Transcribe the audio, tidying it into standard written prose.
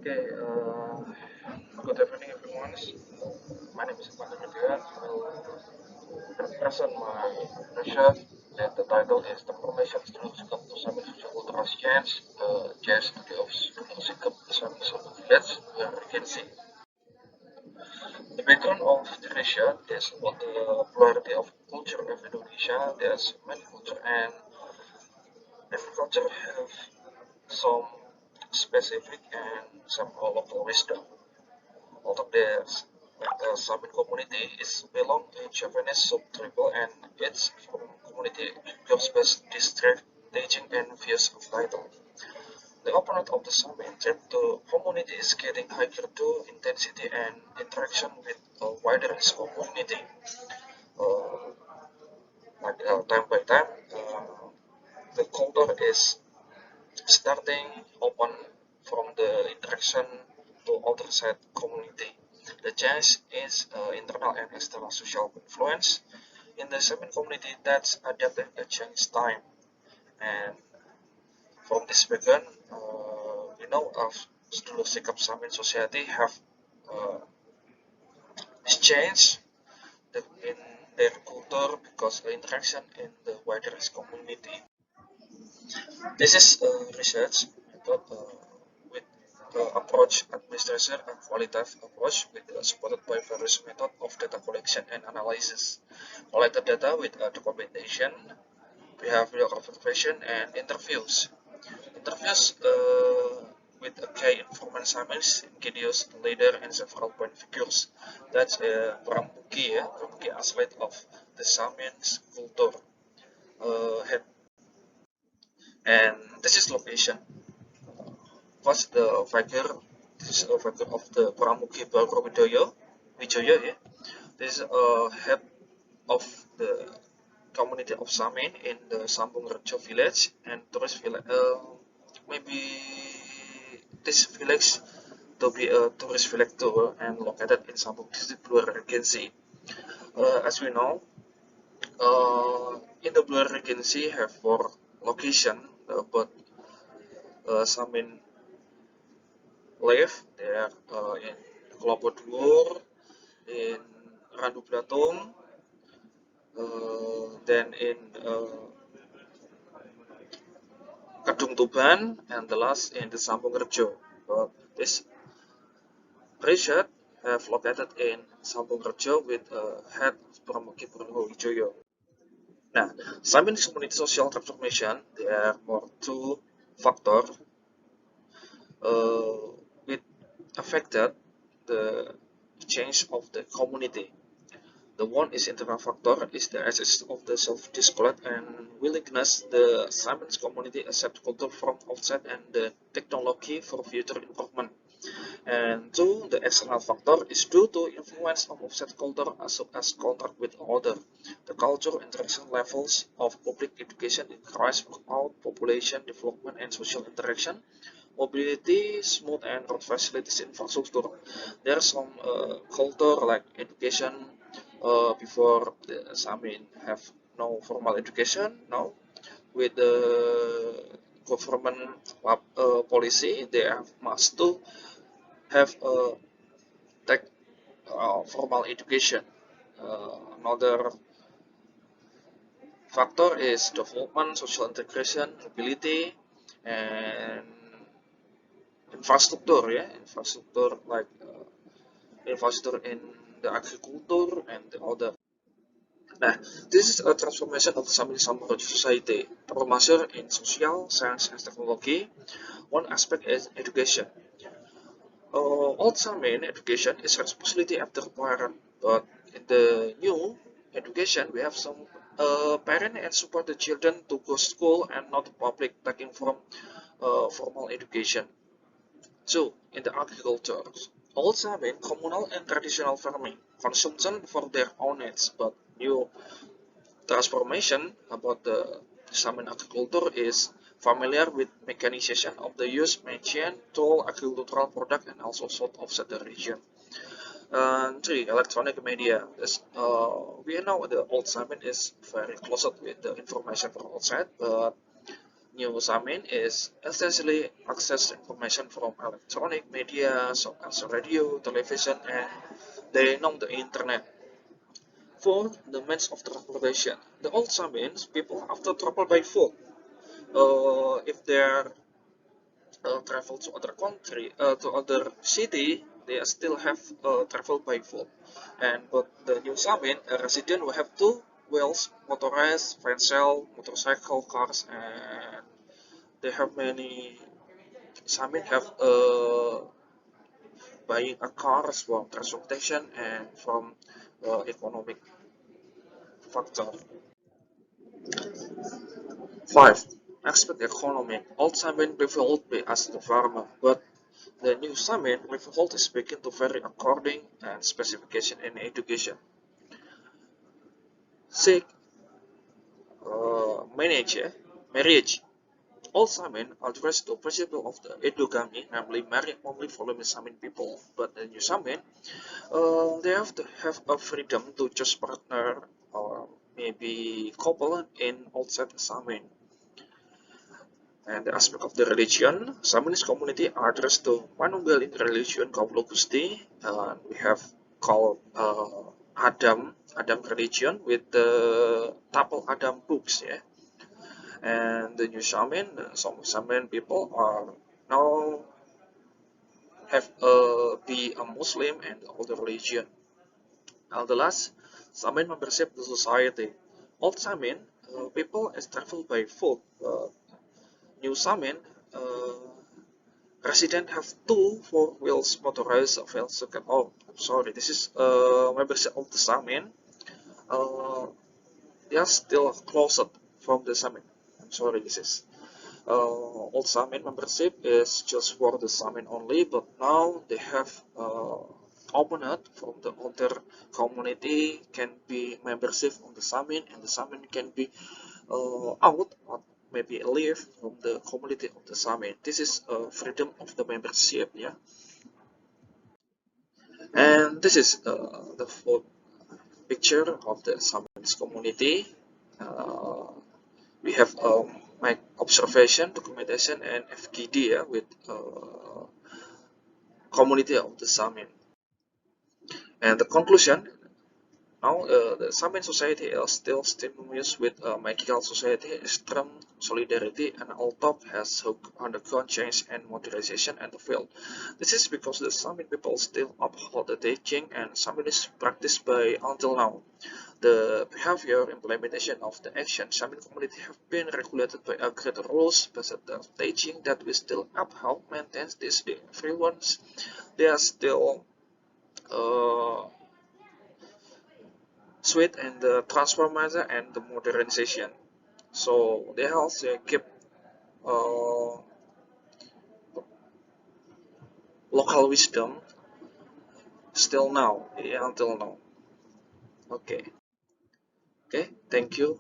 Okay, good evening everyone. My name is Samin Surosentiko. I will present my lecture that the title is The Formation Sedulur Sikep Samin Socio-Cultural Change, Case Study of Sedulur Sikep Samin Surosentiko, where you can see the background of the lecture is about the plurality of culture of Indonesia. There's many culture and every culture have some specific and some local wisdom. Although the Samin community is belong to Javanese subtribal and its community goes district teaching and views of title. The opponent of the Samin tribe to community is getting higher to intensity and interaction with a wider community. Uh, Time by time, the culture is starting open from the interaction to other side community. The change is internal and external social influence. In the Samin community, that's adapting a change time. And from this background, we know of Sedulur Sikep Samin society have uh, this change in their culture because the interaction in the wider community. This is research method with approach administration and qualitative approach with supported by various method of data collection and analysis. Collected data with documentation, behavioral observation, and interviews. Interviews with a key informant Samis, indigenous leader, and several point figures. That's Pramuki, Pramuki aspect of the Samin's culture. Head and this is location. First, the figure. This is a figure of the Pramuki Baru Wijoyo. Yeah. This is a head of the community of Samin in the Sambongrejo village and tourist village. Maybe this village to be a tourist village too and located in Sambong district Blue Regency. As we know, in the Blue Regency have four location, but Samin live there in Kelapa Dhuwur, in Randu Blatung, then in Kadung Tuban, and the last in the Sambongrejo. This research have located in Sambongrejo with head Pramuki Purwo Wijoyo. Now, Samin community social transformation, there are more two factors which affected the change of the community. The one is internal factor is the essence of the self-disclosure and willingness the Simon's community accept culture from outside and the technology for future improvement. And two, the external factor is due to influence of offset culture as contact with other. The culture interaction levels of public education increase without population development and social interaction. Mobility, smooth and road facilities infrastructure. There are some culture like education before the Samin have no formal education. Now, with the government policy, they have must to have a tech formal education. Another factor is development, social integration, mobility, and infrastructure. Yeah, infrastructure like infrastructure in the agriculture and the other. Nah, this is a transformation of Sambongrejo society, transformation in social, science, and technology. One aspect is education. Old Samin education is responsibility of the parent, but in the new education, we have some parent and support the children to go to school and not public taking from formal education. So, in the agriculture, old Samin communal and traditional farming, consumption for their own needs, but new transformation about the Samin agriculture is familiar with mechanization of the use machine, tool, agricultural product, and also sort of the region. And three, electronic media. We know the old Samin is very close with the information from outside, but New Samin is essentially access information from electronic media, such as radio, television, and they know the internet. For the means of transportation, the old Samins people have to travel by foot. If they're travel to other country, to other city, they still have travel by foot. And but the new Samin, a resident will have two wheels, motorized, vehicle, motorcycle, cars, and they have many. Samin have buying a cars from transportation and from economic factor. 5. Expert economy. Old Samin revolt by as the farmer, but the new Samin revolt is begin to vary according and specification in education. 6. Marriage. Old Samin addressed the principle of the endogamy, namely marry only following Samin people, but the new Samin they have to have a freedom to choose partner or maybe couple in outside Samin. And the aspect of the religion, Saminese community address to manunggal in religion Kaulo Gusti. We have called Adam religion with the Tapel Adam books, yeah. And the new Samin, some Samin people are now have be a Muslim and other religion. And the last, Samin membership to society. Old Samin people is travel by foot. New Samin resident have two four wheels motorized vehicles. Oh, sorry, this is membership of the Samin. They are still closed from the Samin. I'm sorry, this is old Samin membership is just for the Samin only, but now they have opened it from the other community can be membership on the Samin, and the Samin can be out or maybe leave from the community of the Samin. This is freedom of the membership, yeah. And this is the full picture of the Samin's community. Uh, we have my observation, documentation, and FGD, yeah, with community of the Samin. And the conclusion, now the Samin society is still synonymous with magical society, strong solidarity, and although has undergone change and modernization and the field. This is because the Samin people still uphold the teaching and Samin is practiced by until now. The behavior implementation of the action Samin community have been regulated by agreed rules, but the teaching that we still uphold maintains these free ones. They are still sweet and the transformation and the modernization. So they also keep uh, local wisdom still now, yeah, until now. Okay, okay, thank you.